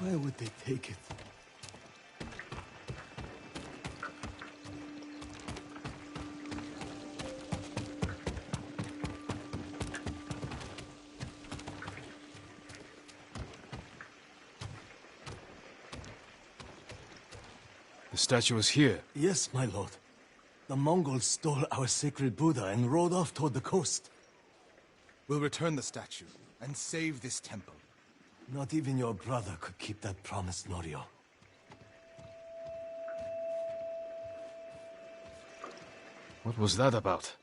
Why would they take it? The statue is here. Yes, my lord. The Mongols stole our sacred Buddha and rode off toward the coast. We'll return the statue and save this temple. Not even your brother could keep that promise, Norio. What was that about?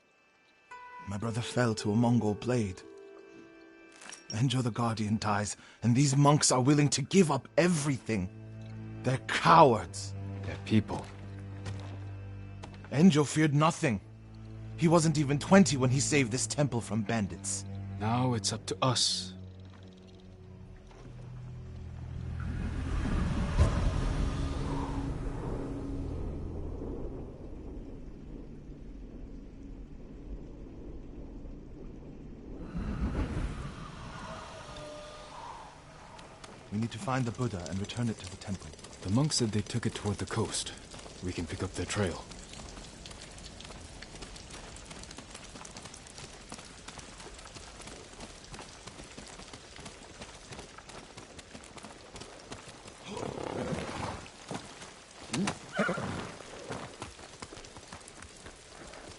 My brother fell to a Mongol blade. Enjo the Guardian dies, and these monks are willing to give up everything. They're cowards. They're people. Enjo feared nothing. He wasn't even 20 when he saved this temple from bandits. Now it's up to us. We need to find the Buddha and return it to the temple. The monks said they took it toward the coast. We can pick up their trail.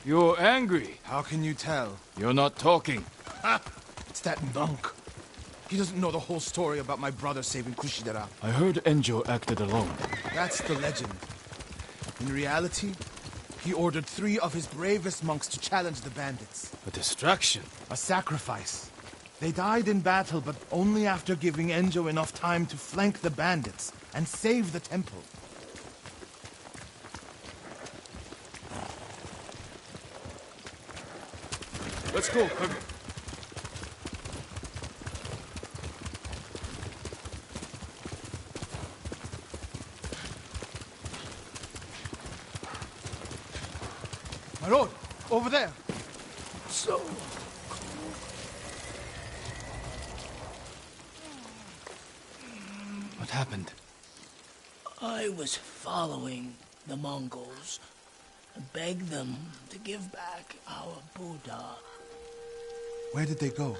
You're angry. How can you tell? You're not talking. Ha! It's that monk. He doesn't know the whole story about my brother saving Kushidera. I heard Enjo acted alone. That's the legend. In reality, he ordered 3 of his bravest monks to challenge the bandits. A distraction. A sacrifice. They died in battle, but only after giving Enjo enough time to flank the bandits and save the temple. Let's go, Kage. My lord, over there. So... What happened? I was following the Mongols and begged them to give back our Buddha. Where did they go?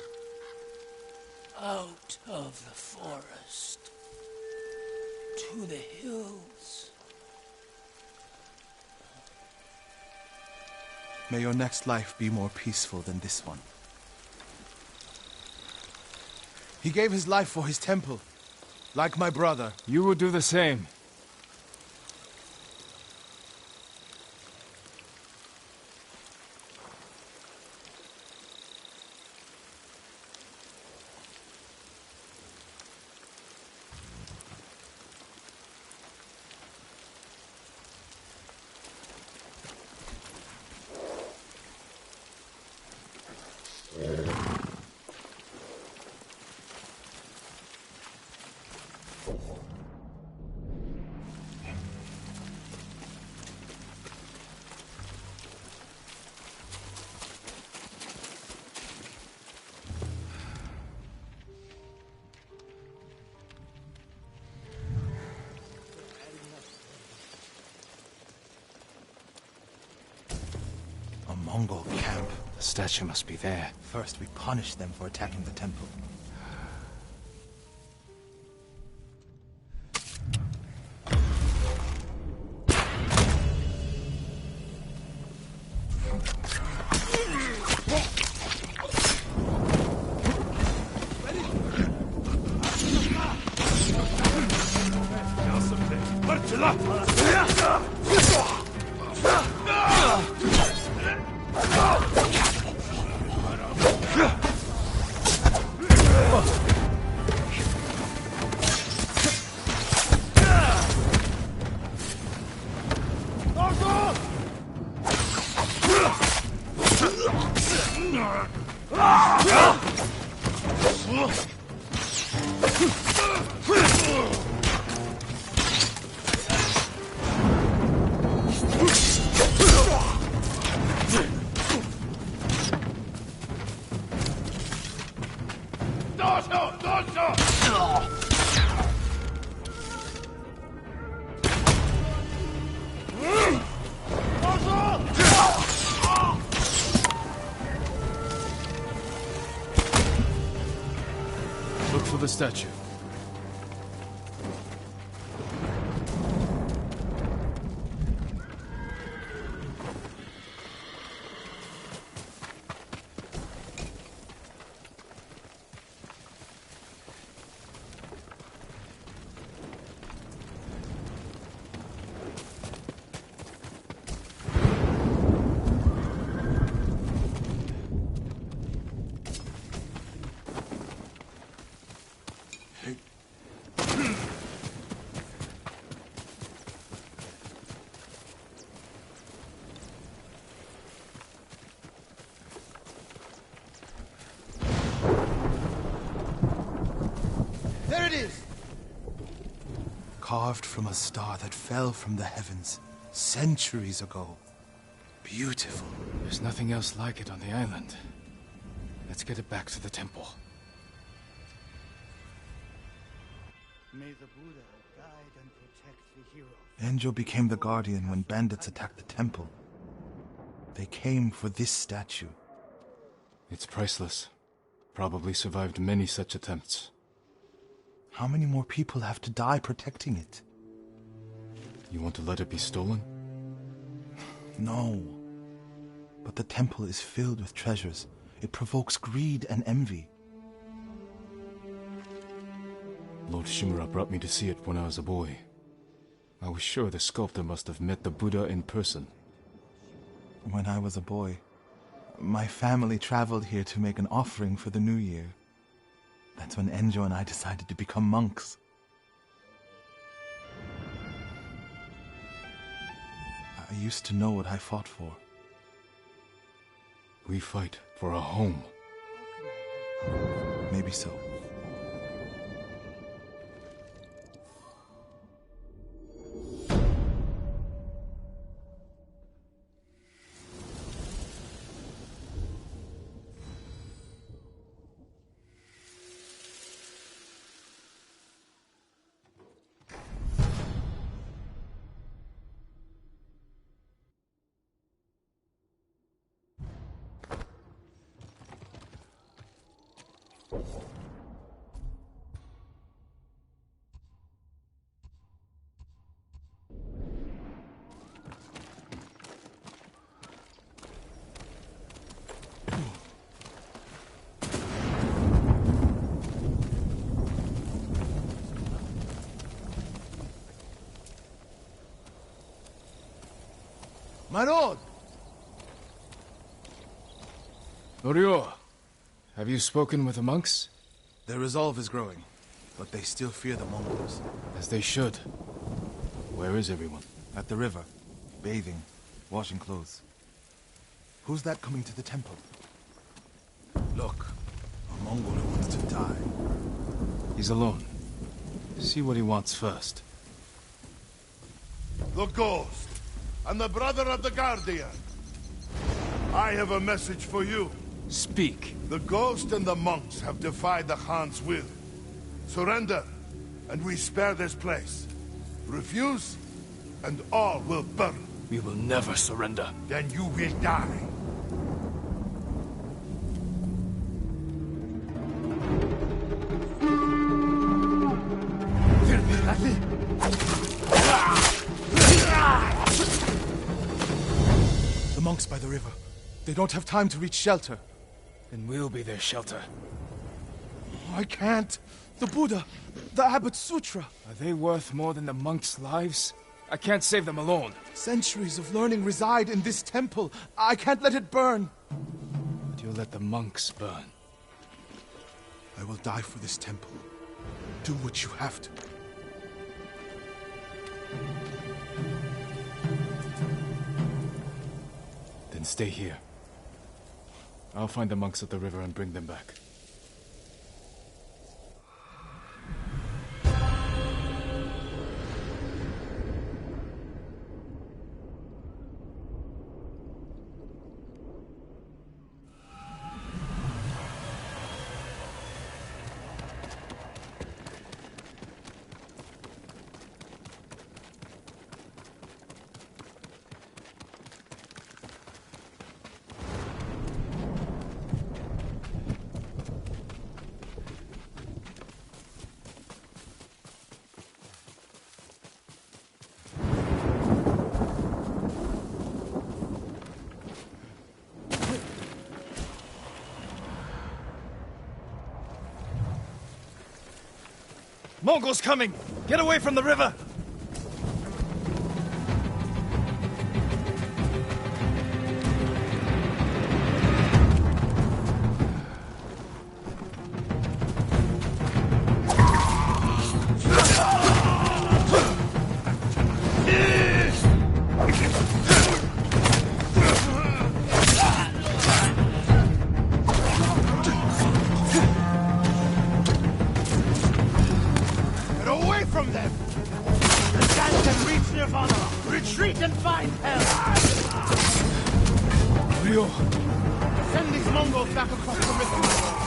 Out of the forest. To the hills. May your next life be more peaceful than this one. He gave his life for his temple, like my brother. You would do the same. A Mongol camp. The statue must be there. First, we punish them for attacking the temple. of a statue. There it is! Carved from a star that fell from the heavens centuries ago. Beautiful. There's nothing else like it on the island. Let's get it back to the temple. May the Buddha guide and protect the hero. Enjo became the guardian when bandits attacked the temple. They came for this statue. It's priceless. Probably survived many such attempts. How many more people have to die protecting it? You want to let it be stolen? No. But the temple is filled with treasures. It provokes greed and envy. Lord Shimura brought me to see it when I was a boy. I was sure the sculptor must have met the Buddha in person. When I was a boy, my family traveled here to make an offering for the new year. That's when Enjo and I decided to become monks. I used to know what I fought for. We fight for a home. Maybe so. My lord! Norio, have you spoken with the monks? Their resolve is growing, but they still fear the Mongols. As they should. Where is everyone? At the river, bathing, washing clothes. Who's that coming to the temple? Look, a Mongol who wants to die. He's alone. See what he wants first. The Ghost, and the brother of the Guardian. I have a message for you. Speak. The Ghost and the monks have defied the Khan's will. Surrender, and we spare this place. Refuse, and all will burn. We will never surrender. Then you will die. The monks by the river. They don't have time to reach shelter. Then we'll be their shelter. I can't. The Buddha, the Abbot's Sutra. Are they worth more than the monks' lives? I can't save them alone. Centuries of learning reside in this temple. I can't let it burn. But you'll let the monks burn. I will die for this temple. Do what you have to. Then stay here. I'll find the monks at the river and bring them back. Mongols coming! Get away from the river! Retreat and find help! Ryo! Send these Mongols back across the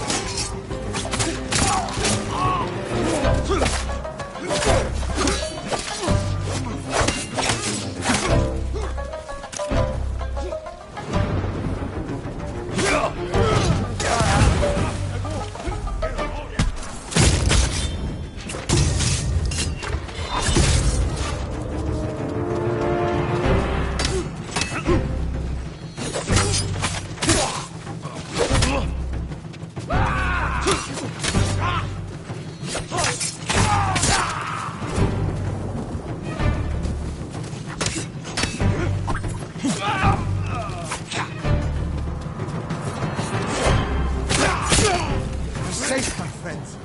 Safe, my friends.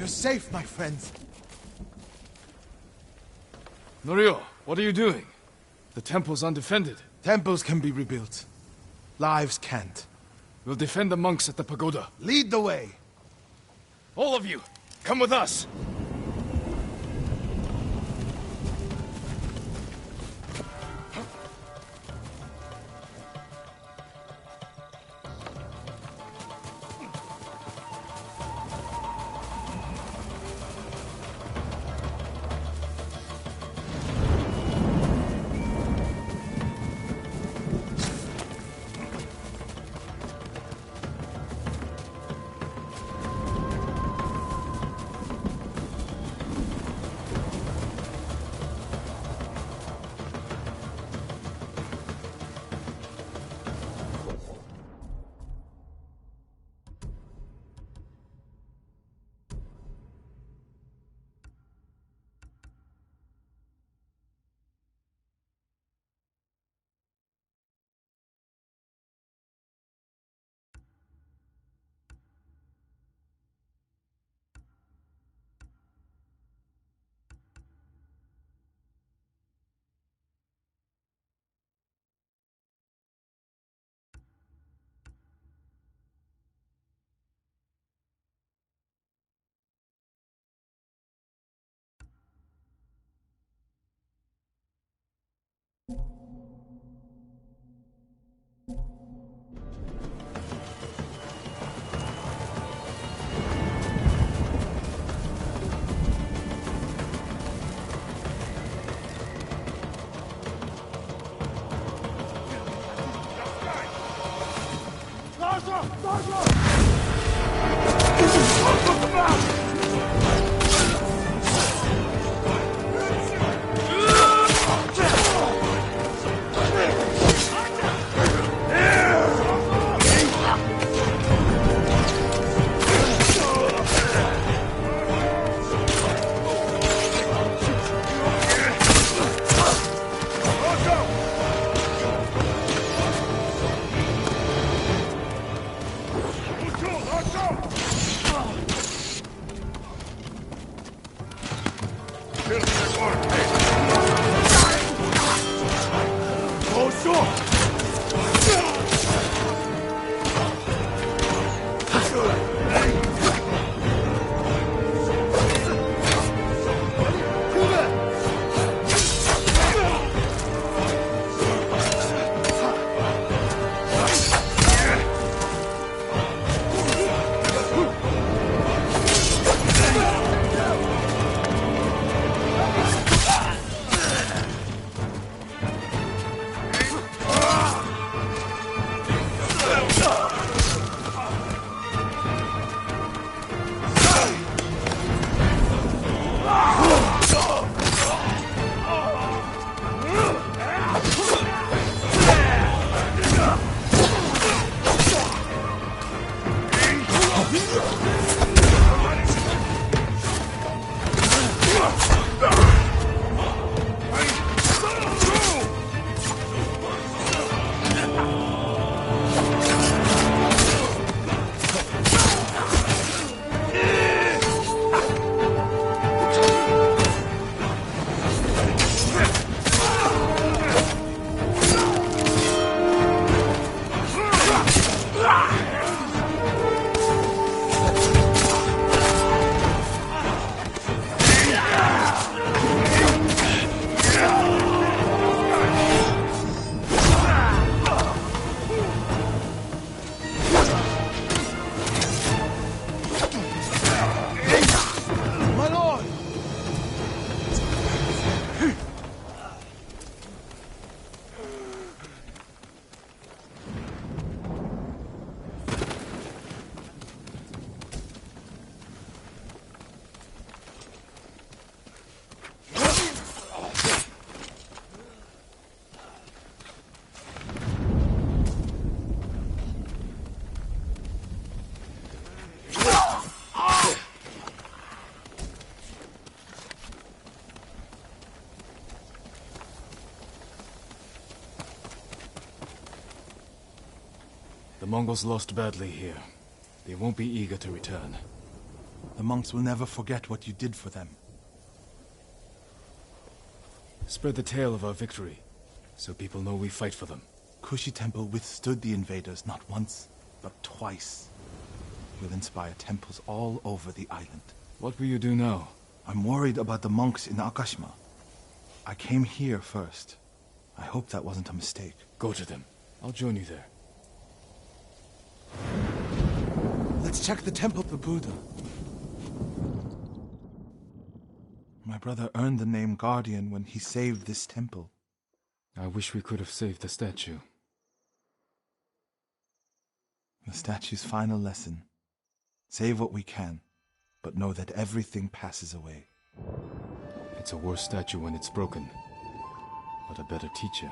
You're safe, my friends. Norio, what are you doing? The temple's undefended. Temples can be rebuilt. Lives can't. We'll defend the monks at the pagoda. Lead the way. All of you, come with us! The Mongols lost badly here. They won't be eager to return. The monks will never forget what you did for them. Spread the tale of our victory, so people know we fight for them. Kushi Temple withstood the invaders not once, but twice. We'll inspire temples all over the island. What will you do now? I'm worried about the monks in Akashima. I came here first. I hope that wasn't a mistake. Go to them. I'll join you there. Let's check the temple of the Buddha. My brother earned the name Guardian when he saved this temple. I wish we could have saved the statue. The statue's final lesson. Save what we can, but know that everything passes away. It's a worse statue when it's broken, but a better teacher.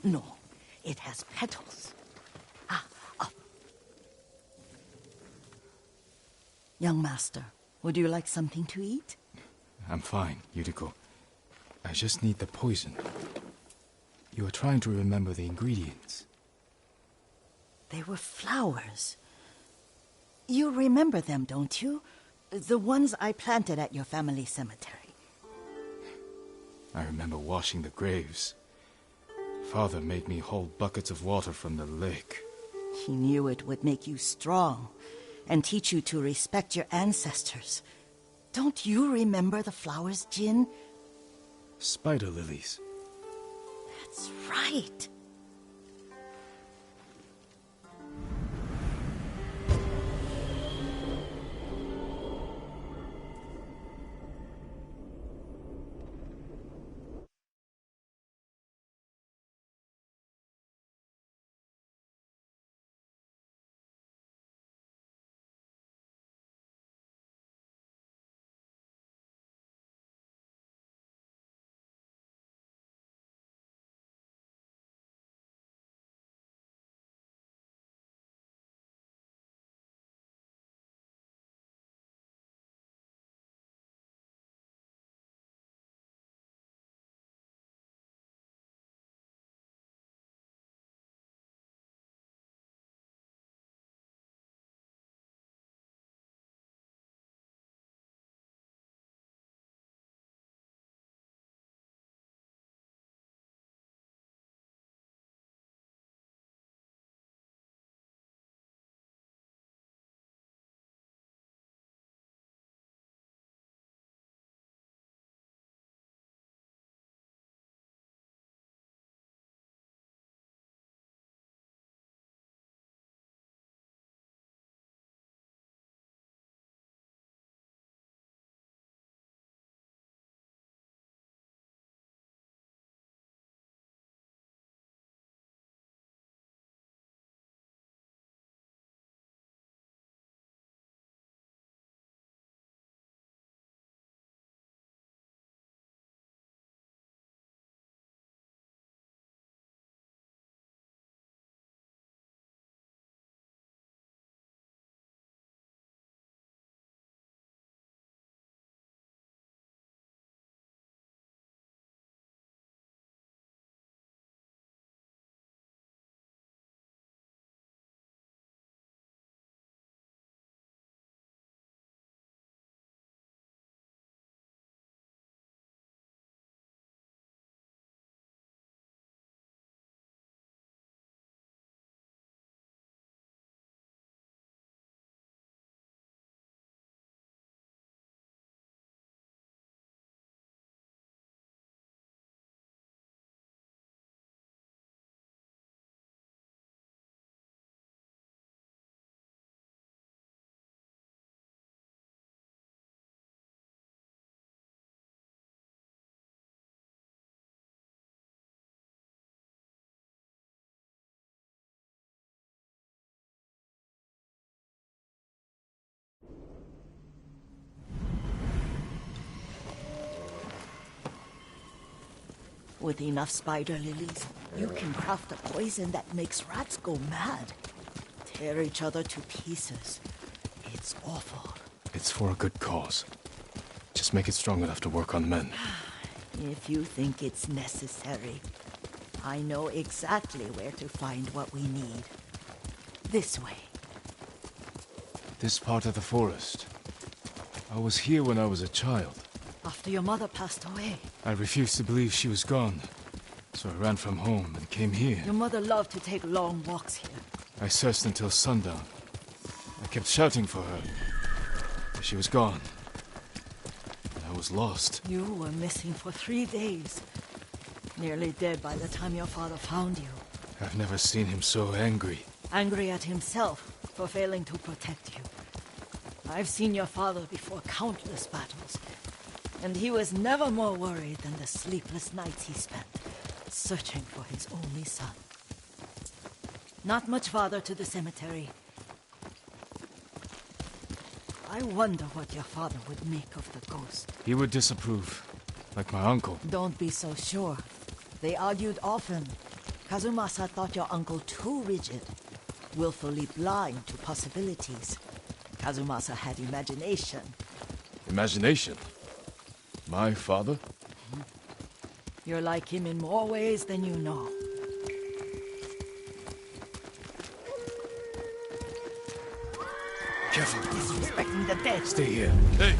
No, it has petals. Up. Young master, would you like something to eat? I'm fine, Yuriko. I just need the poison. You are trying to remember the ingredients. They were flowers. You remember them, don't you? The ones I planted at your family cemetery. I remember washing the graves. Father made me hold buckets of water from the lake. He knew it would make you strong and teach you to respect your ancestors. Don't you remember the flowers, Jin? Spider lilies. That's right. With enough spider lilies, you can craft a poison that makes rats go mad. Tear each other to pieces. It's awful. It's for a good cause. Just make it strong enough to work on men. If you think it's necessary, I know exactly where to find what we need. This way. This part of the forest. I was here when I was a child. After your mother passed away. I refused to believe she was gone. So I ran from home and came here. Your mother loved to take long walks here. I searched until sundown. I kept shouting for her. But she was gone. And I was lost. You were missing for 3 days. Nearly dead by the time your father found you. I've never seen him so angry. Angry at himself for failing to protect you. I've seen your father before countless battles. And he was never more worried than the sleepless nights he spent searching for his only son. Not much farther to the cemetery. I wonder what your father would make of the ghost. He would disapprove, like my uncle. Don't be so sure. They argued often. Kazumasa thought your uncle too rigid, willfully blind to possibilities. Kazumasa had imagination. Imagination? My father? You're like him in more ways than you know. Careful. Disrespecting the dead. Stay here. Hey!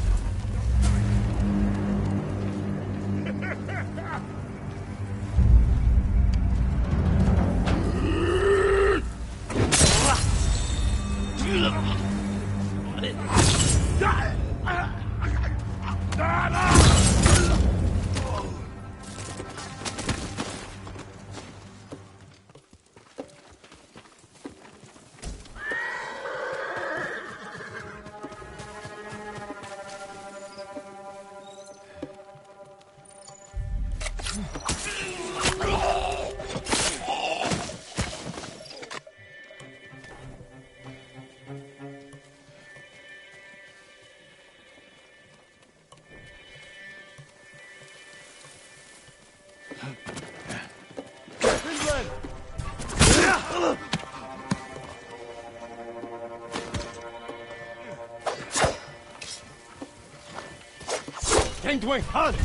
Gangway, Hans!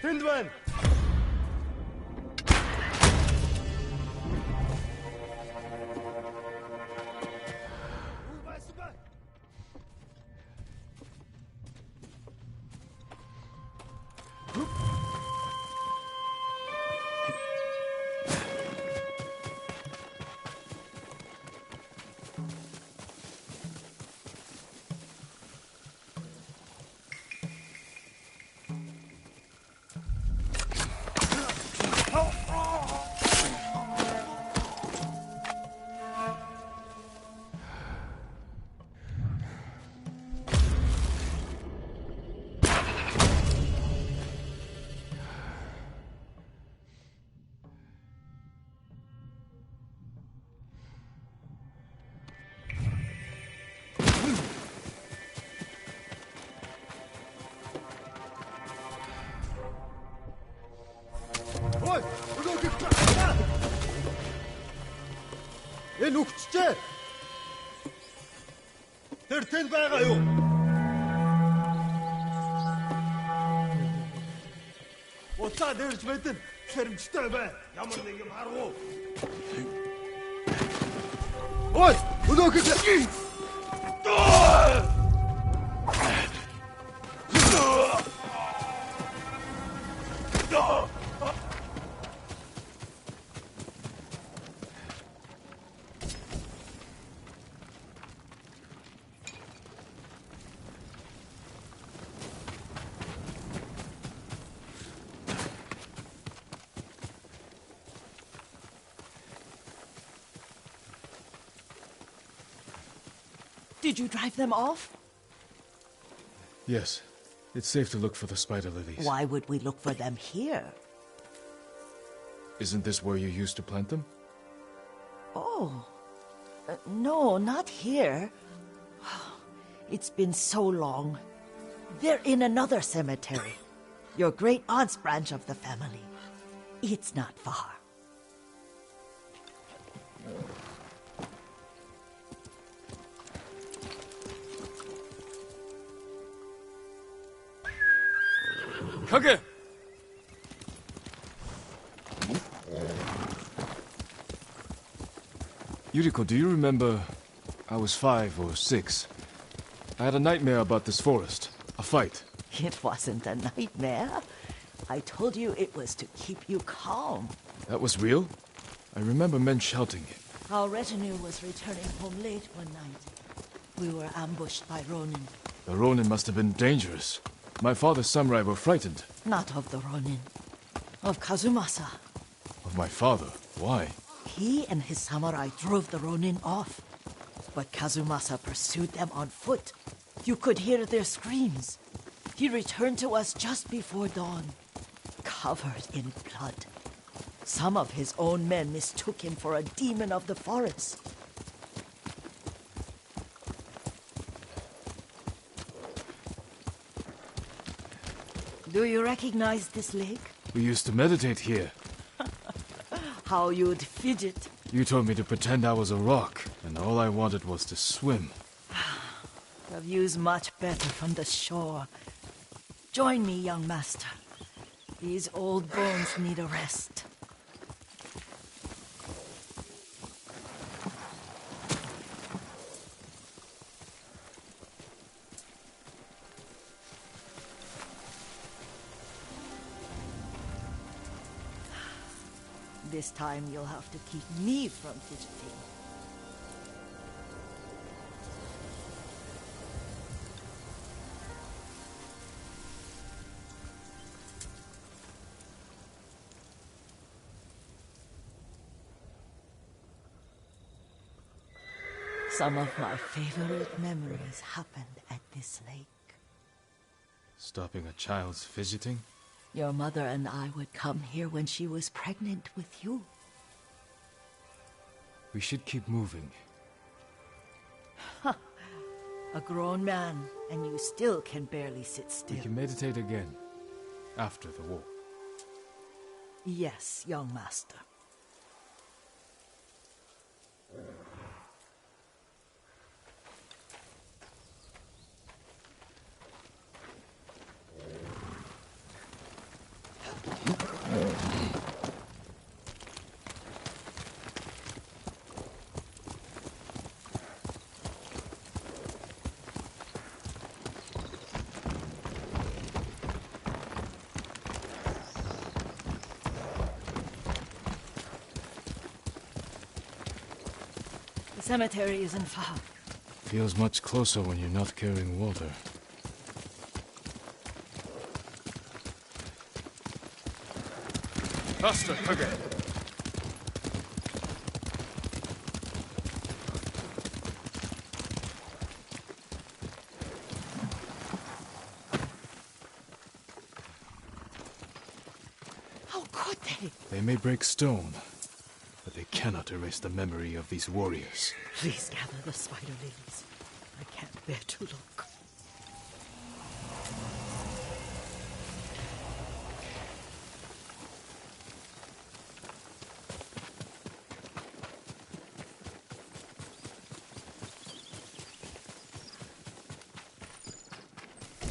Tindman! Энэ үхчихээ. Тэр тэнд байгаа юу? Уцаа дэрж мэдэн сэрэмжтэй бай. Ямар нэг юм харгу. Ой, өнөөхөж. Did you drive them off? Yes. It's safe to look for the spider lilies. Why would we look for them here? Isn't this where you used to plant them? Oh. No, not here. It's been so long. They're in another cemetery. Your great-aunt's branch of the family. It's not far. Kage! Yuriko, do you remember? I was 5 or 6. I had a nightmare about this forest. A fight. It wasn't a nightmare. I told you it was to keep you calm. That was real? I remember men shouting. Our retinue was returning home late one night. We were ambushed by Ronin. The Ronin must have been dangerous. My father's samurai were frightened. Not of the Ronin. Of Kazumasa. Of my father? Why? He and his samurai drove the Ronin off. But Kazumasa pursued them on foot. You could hear their screams. He returned to us just before dawn, covered in blood. Some of his own men mistook him for a demon of the forest. Do you recognize this lake? We used to meditate here. How you'd fidget. You told me to pretend I was a rock, and all I wanted was to swim. The view's much better from the shore. Join me, young master. These old bones need a rest. This time you'll have to keep me from fidgeting. Some of my favorite memories happened at this lake. Stopping a child's fidgeting? Your mother and I would come here when she was pregnant with you. We should keep moving. A grown man, and you still can barely sit still. We can meditate again, after the war. Yes, young master. The cemetery isn't far. Feels much closer when you're not carrying water. Faster, Kage! How could they? They may break stone, but they cannot erase the memory of these warriors. Please gather the spider lilies. I can't bear to look.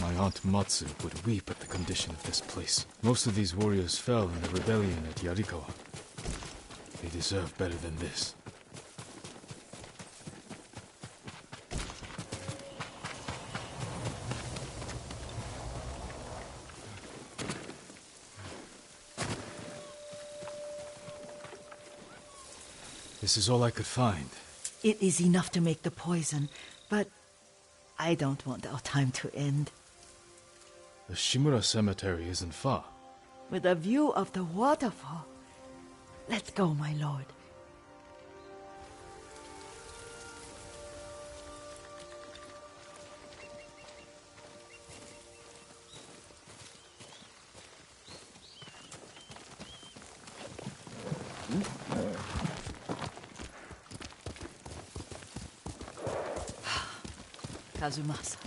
My Aunt Matsu would weep at the condition of this place. Most of these warriors fell in the rebellion at Yarikawa. They deserve better than this. This is all I could find. It is enough to make the poison, but I don't want our time to end. The Shimura Cemetery isn't far. With a view of the waterfall. Let's go, my lord. Kazumasa,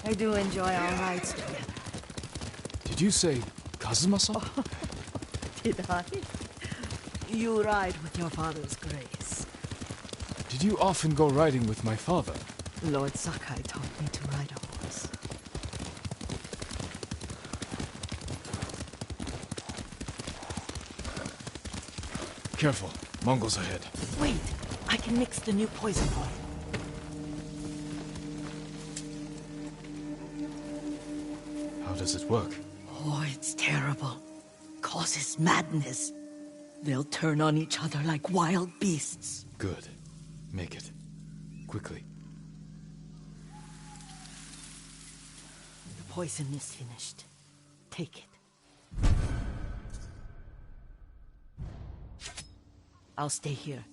I do enjoy our rides together. Did you say Kazumasa? Did I? You ride with your father's grace. Did you often go riding with my father? Lord Sakai taught me to ride a horse. Careful. Mongols ahead. Wait, I can mix the new poison for you. How does it work? Oh, it's terrible. Causes madness. They'll turn on each other like wild beasts. Good. Make it. Quickly. The poison is finished. Take it. I'll stay here.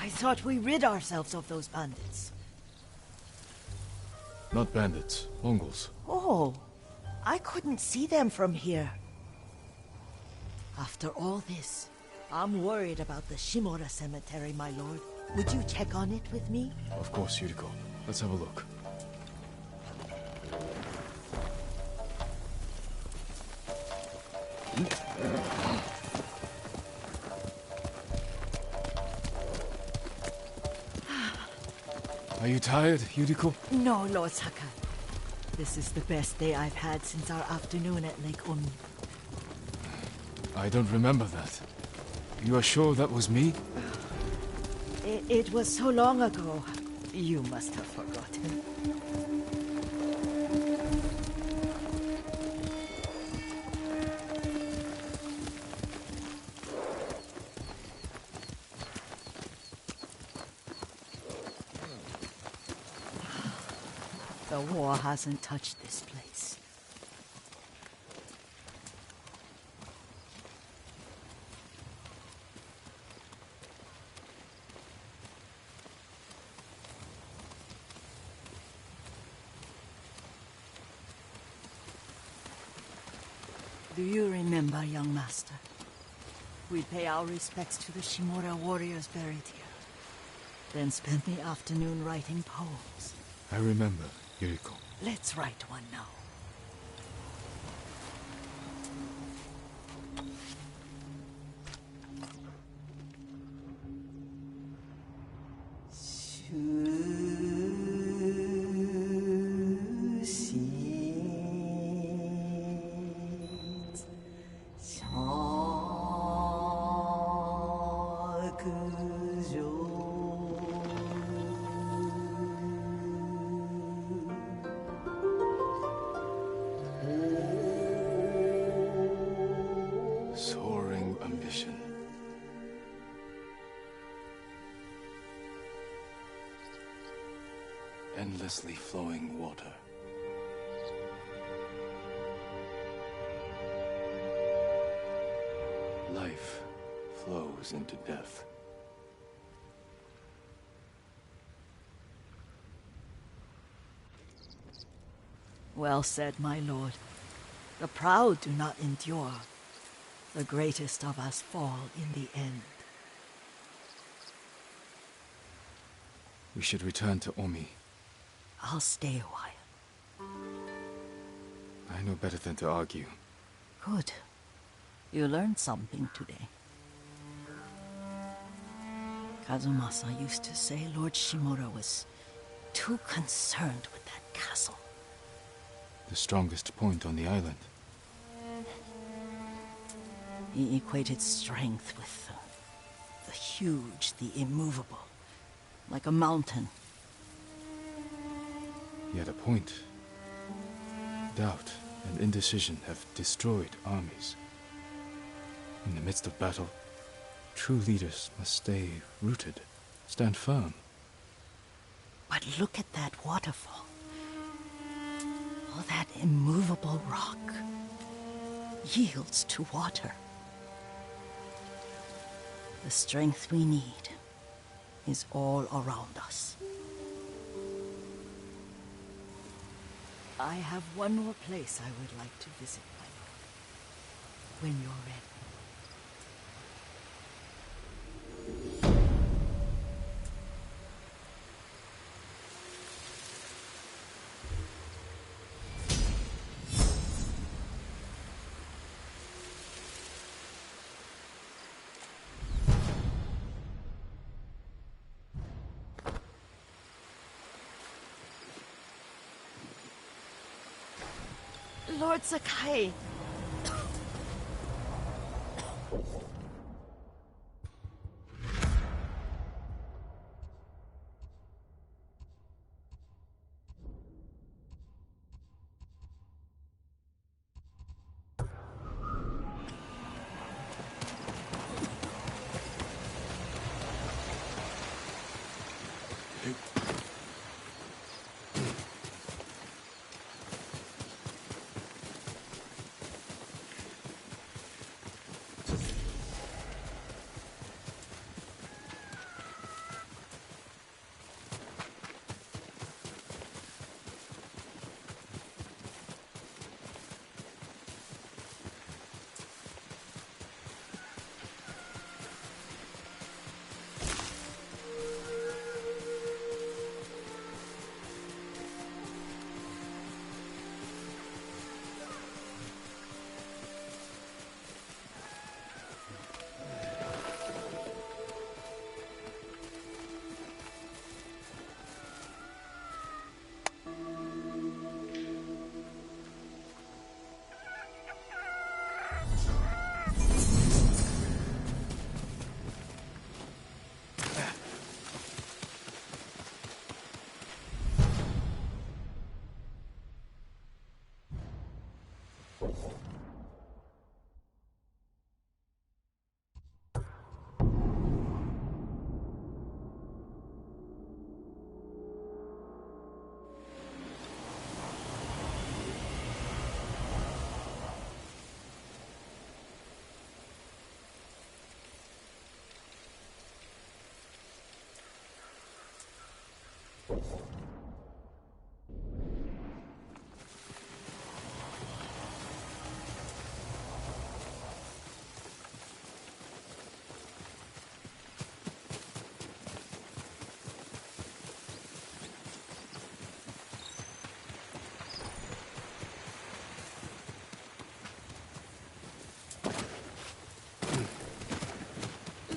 I thought we rid ourselves of those bandits. Not bandits. Mongols. Oh, I couldn't see them from here. After all this, I'm worried about the Shimura cemetery, my lord. Would you check on it with me? Of course, Yuriko. Let's have a look. Are you tired, Yuriko? No, Lord Sakai. This is the best day I've had since our afternoon at Lake Omi. I don't remember that. You are sure that was me? It was so long ago. You must have forgotten. The war hasn't touched this place. Do you remember, young master? We pay our respects to the Shimura warriors buried here, then spent the afternoon writing poems. I remember, Yuriko. Let's write one now. Soaring ambition. Endlessly flowing water. Life flows into death. Well said, my lord. The proud do not endure. The greatest of us fall in the end. We should return to Omi. I'll stay a while. I know better than to argue. Good. You learned something today. Kazumasa used to say Lord Shimura was too concerned with that castle. The strongest point on the island. He equated strength with the huge, the immovable, like a mountain. Yet a point. Doubt and indecision have destroyed armies. In the midst of battle, true leaders must stay rooted, stand firm. But look at that waterfall. All that immovable rock yields to water. The strength we need is all around us. I have one more place I would like to visit, my lord. When you're ready. Lord Sakai!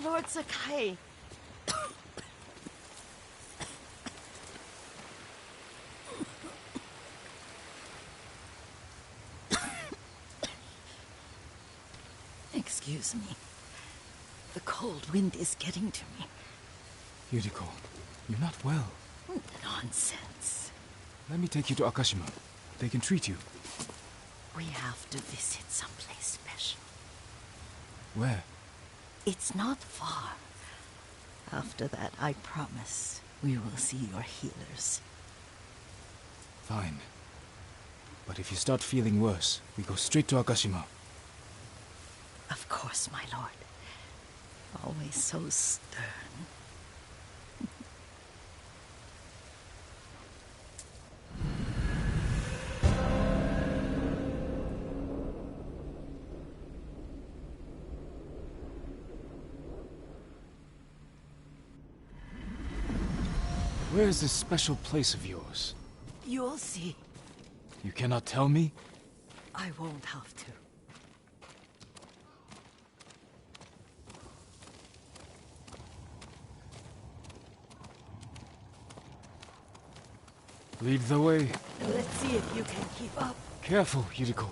Lord Sakai. Excuse me. The cold wind is getting to me. Yuriko, you're not well. Nonsense. Let me take you to Akashima. They can treat you. We have to visit someplace special. Where? It's not far. After that, I promise, we will see your healers. Fine. But if you start feeling worse, we go straight to Akashima. Of course, my lord. Always so stern. Where is this special place of yours? You'll see. You cannot tell me? I won't have to. Lead the way. Let's see if you can keep up. Careful, Yuriko.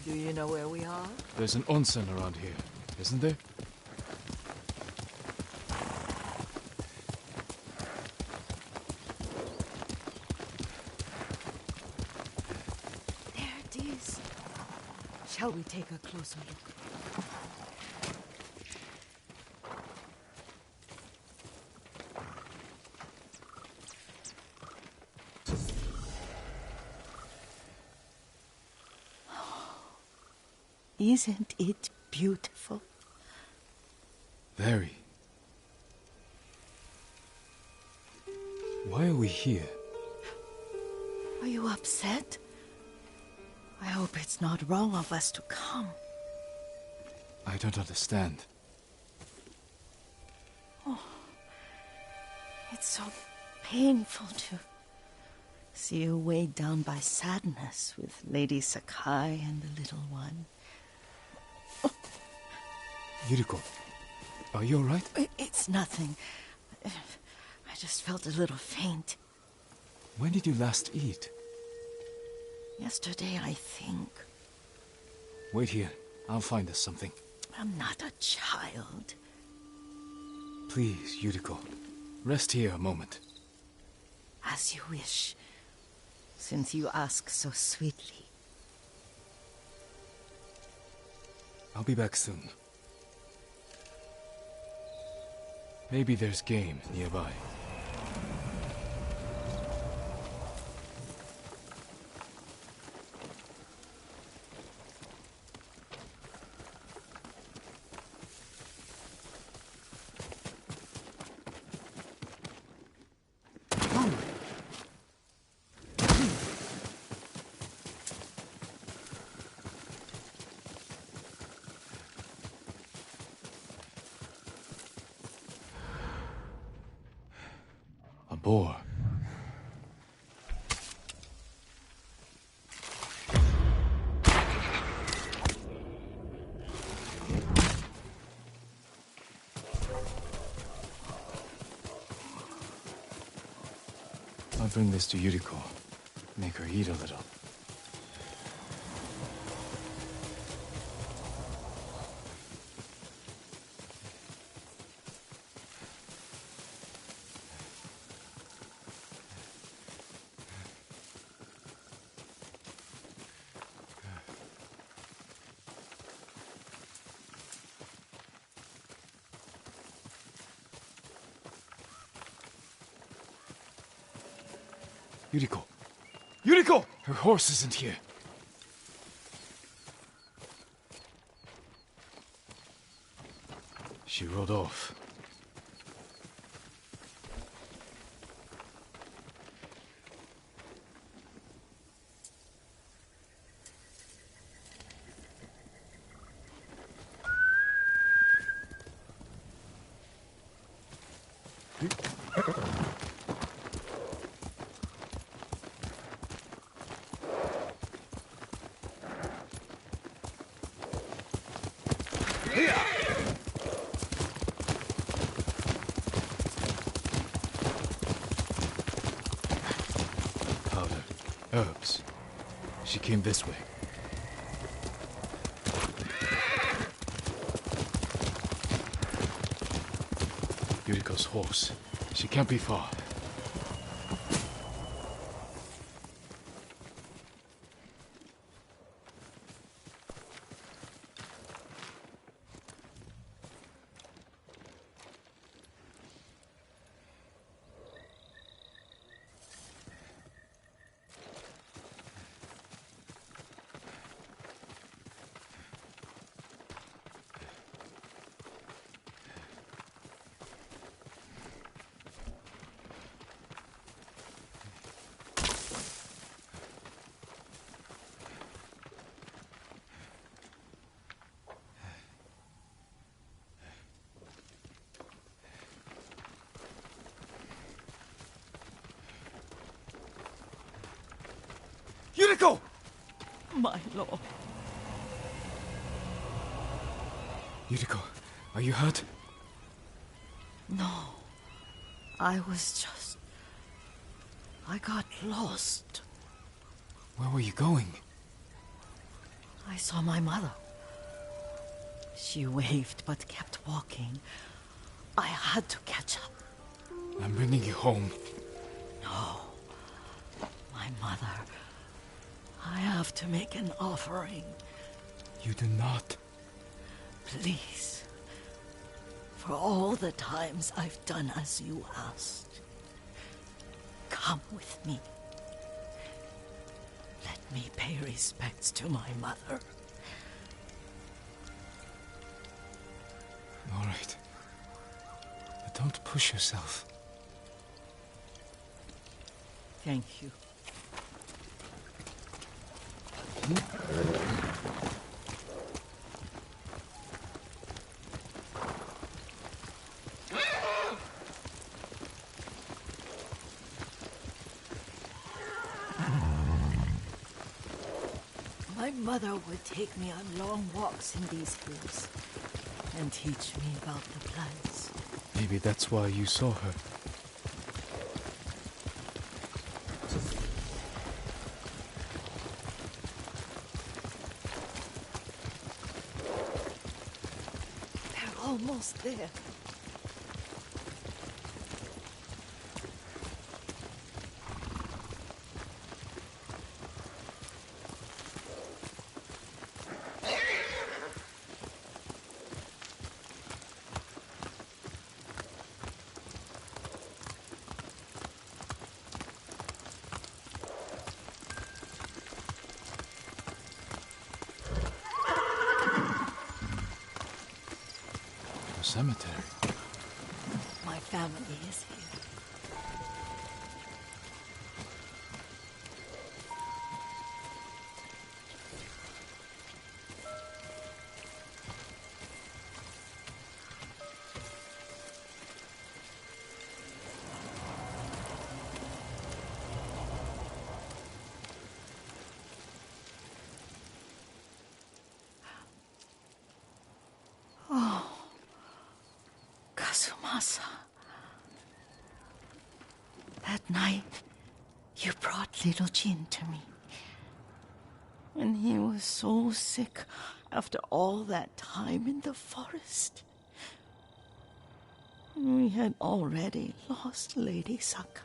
Do you know where we are? There's an onsen around here, isn't there? There it is. Shall we take a closer look? Isn't it beautiful? Very. Why are we here? Are you upset? I hope it's not wrong of us to come. I don't understand. It's so painful to see you weighed down by sadness with Lady Sakai and the little one. Yuriko, are you alright? It's nothing. I just felt a little faint. When did you last eat? Yesterday, I think. Wait here. I'll find us something. I'm not a child. Please, Yuriko. Rest here a moment. As you wish, since you ask so sweetly. I'll be back soon. Maybe there's game nearby. A boar. I'll bring this to Yuriko. Make her eat a little. Yuriko! Yuriko! Her horse isn't here. She rode off. Powder. Herbs. She came this way. Yuriko's horse. She can't be far. Yuriko! My lord. Yuriko, are you hurt? No. I got lost. Where were you going? I saw my mother. She waved but kept walking. I had to catch up. I'm bringing you home. No. My mother. I have to make an offering. You do not. Please. For all the times I've done as you asked. Come with me. Let me pay respects to my mother. All right. But don't push yourself. Thank you. My mother would take me on long walks in these hills and teach me about the plants. Maybe that's why you saw her. They're almost there. Cemetery. My family is here. Kazumasa. That night, you brought little Jin to me. And he was so sick after all that time in the forest. We had already lost Lady Sakai.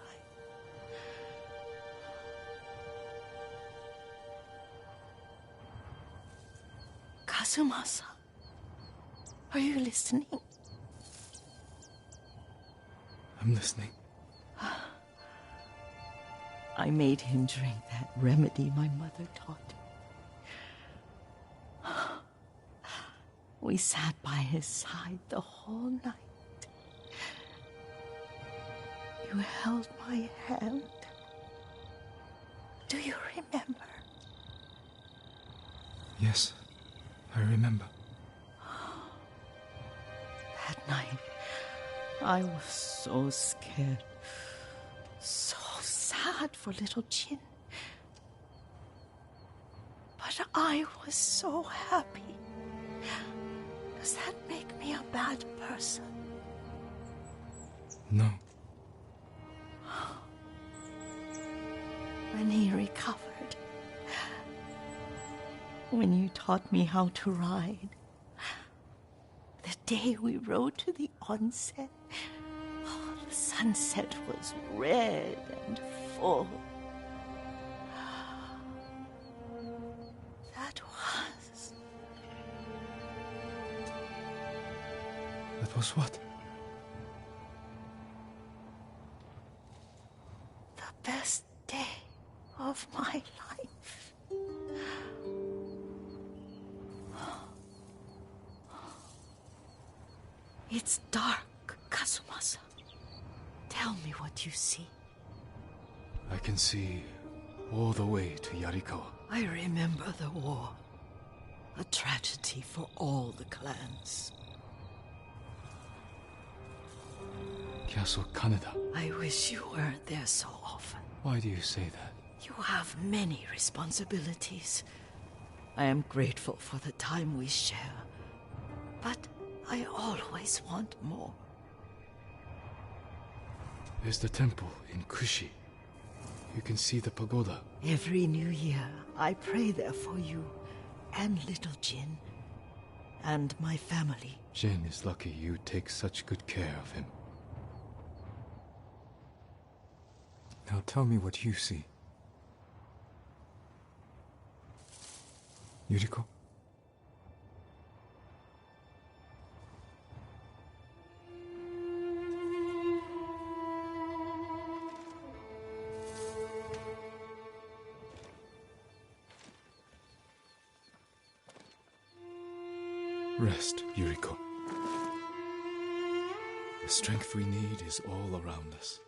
Kazumasa, are you listening? I'm listening. I made him drink that remedy my mother taught me. We sat by his side the whole night. You held my hand. Do you remember? Yes, I remember. That night, I was so scared, so sad for little Jin. But I was so happy. Does that make me a bad person? No. When he recovered, when you taught me how to ride, the day we rode to the onsen, the sunset was red and full. That was what? The best day of my life. It's dark, Kazumasa. Tell me what you see. I can see all the way to Yarikawa. I remember the war. A tragedy for all the clans. Castle Kaneda. I wish you weren't there so often. Why do you say that? You have many responsibilities. I am grateful for the time we share, but I always want more. There's the temple in Kushi. You can see the pagoda. Every new year, I pray there for you and little Jin and my family. Jin is lucky you take such good care of him. Now tell me what you see. Yuriko? Rest, Yuriko. The strength we need is all around us.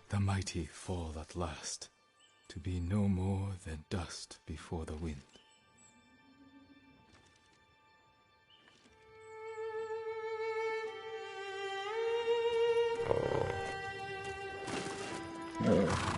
The mighty fall at last, to be no more than dust before the wind. Oh.